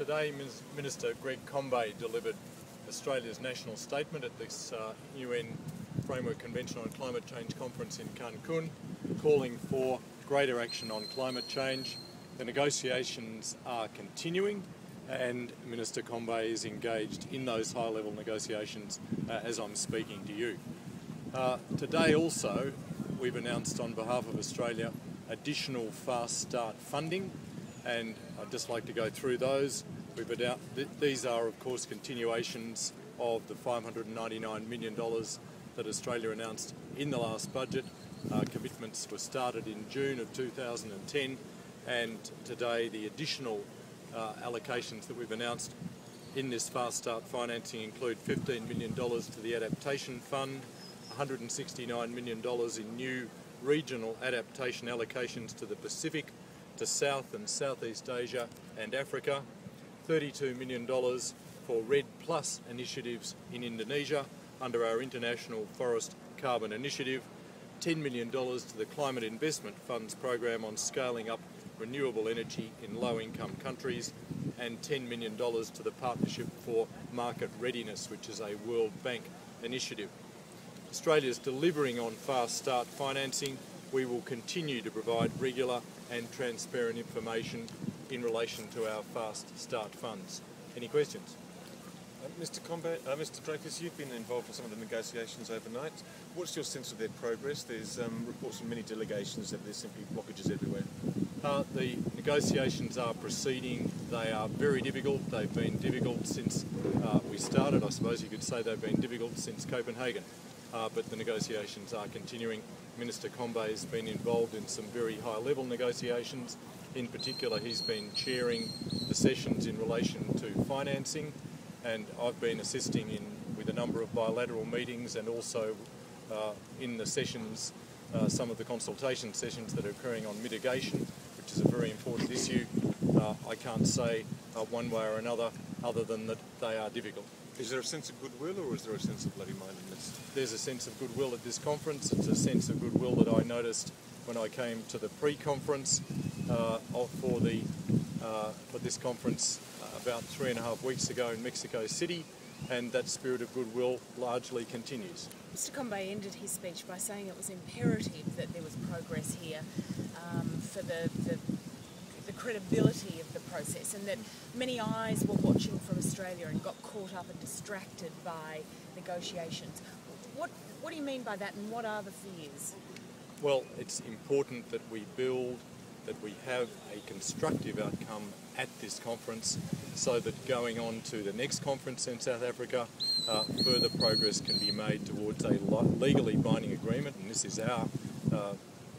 Today, Minister Greg Combet delivered Australia's national statement at this UN Framework Convention on Climate Change conference in Cancun, calling for greater action on climate change. The negotiations are continuing, and Minister Combet is engaged in those high-level negotiations as I'm speaking to you. Today also, we've announced on behalf of Australia additional Fast Start funding, and I'd just like to go through those. These are, of course, continuations of the $599 million that Australia announced in the last budget. Commitments were started in June of 2010, and today the additional allocations that we've announced in this Fast Start financing include $15 million to the Adaptation Fund, $169 million in new regional adaptation allocations to the Pacific, to South and Southeast Asia and Africa, $32 million for RED Plus initiatives in Indonesia under our International Forest Carbon Initiative, $10 million to the Climate Investment Fund's program on scaling up renewable energy in low-income countries, and $10 million to the Partnership for Market Readiness, which is a World Bank initiative. Australia is delivering on Fast Start financing. We will continue to provide regular and transparent information in relation to our Fast Start funds. Any questions? Mr. Mr. Dreyfus, you've been involved in some of the negotiations overnight. What's your sense of their progress? There's reports from many delegations that there's simply blockages everywhere. The negotiations are proceeding. They are very difficult. They've been difficult since we started. I suppose you could say they've been difficult since Copenhagen. But the negotiations are continuing. Minister Combet has been involved in some very high-level negotiations. In particular, he's been chairing the sessions in relation to financing, and I've been assisting with a number of bilateral meetings, and also in the sessions, some of the consultation sessions that are occurring on mitigation, which is a very important issue. I can't say one way or another other than that they are difficult. Is there a sense of goodwill, or is there a sense of bloody-mindedness? There's a sense of goodwill at this conference. It's a sense of goodwill that I noticed when I came to the pre-conference for this conference about 3.5 weeks ago in Mexico City, and that spirit of goodwill largely continues. Mr. Combet ended his speech by saying it was imperative that there was progress here for the credibility of the process, and that many eyes were watching from Australia and got caught up and distracted by negotiations. What do you mean by that, and what are the fears? Well, it's important that we have a constructive outcome at this conference, so that going on to the next conference in South Africa, further progress can be made towards a legally binding agreement, and this is our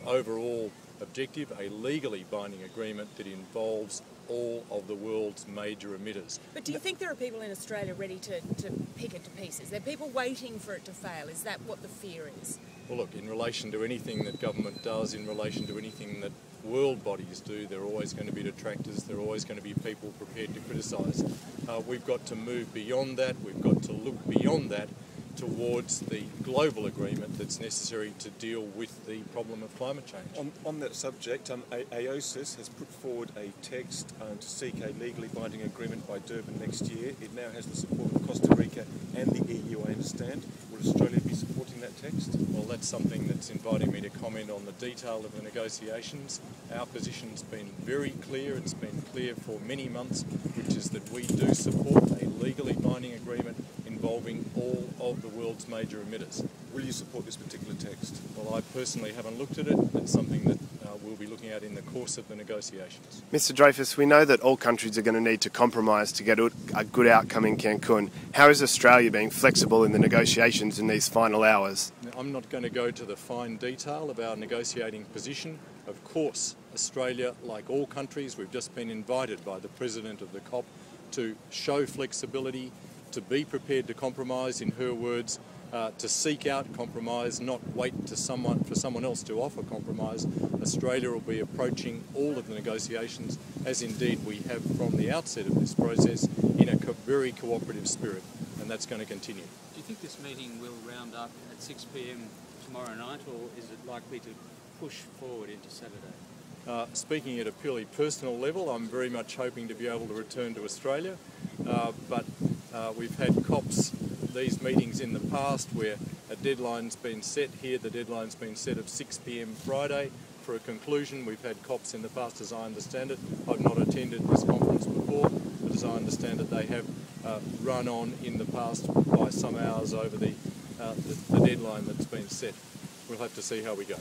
overall objective, a legally binding agreement that involves all of the world's major emitters. But do you think there are people in Australia ready to pick it to pieces? There are people waiting for it to fail. Is that what the fear is? Well, look, in relation to anything that government does, in relation to anything that world bodies do, there are always going to be detractors, there are always going to be people prepared to criticise. We've got to move beyond that, we've got to look beyond that towards the global agreement that's necessary to deal with the problem of climate change. On that subject, AOSIS has put forward a text to seek a legally binding agreement by Durban next year. It now has the support of Costa Rica and the EU, I understand. Will Australia be supporting that text? Well, that's something that's inviting me to comment on the detail of the negotiations. Our position's been very clear, it's been clear for many months, which is that we do support a legally binding agreement involving all of the world's major emitters. Will you support this particular text? Well, I personally haven't looked at it. It's something that we'll be looking at in the course of the negotiations. Mr. Dreyfus, we know that all countries are going to need to compromise to get a good outcome in Cancun. How is Australia being flexible in the negotiations in these final hours? I'm not going to go to the fine detail of our negotiating position. Of course, Australia, like all countries, we've just been invited by the President of the COP to show flexibility, to be prepared to compromise, in her words, to seek out compromise, not wait for someone else to offer compromise. Australia will be approaching all of the negotiations, as indeed we have from the outset of this process, in a very cooperative spirit, and that's going to continue. Do you think this meeting will round up at 6 p.m. tomorrow night, or is it likely to push forward into Saturday? Speaking at a purely personal level, I'm very much hoping to be able to return to Australia, but we've had COPs, these meetings in the past, where a deadline's been set. Here the deadline's been set of 6 p.m. Friday for a conclusion. We've had COPs in the past, as I understand it. I've not attended this conference before, but as I understand it, they have run on in the past by some hours over the deadline that's been set. We'll have to see how we go.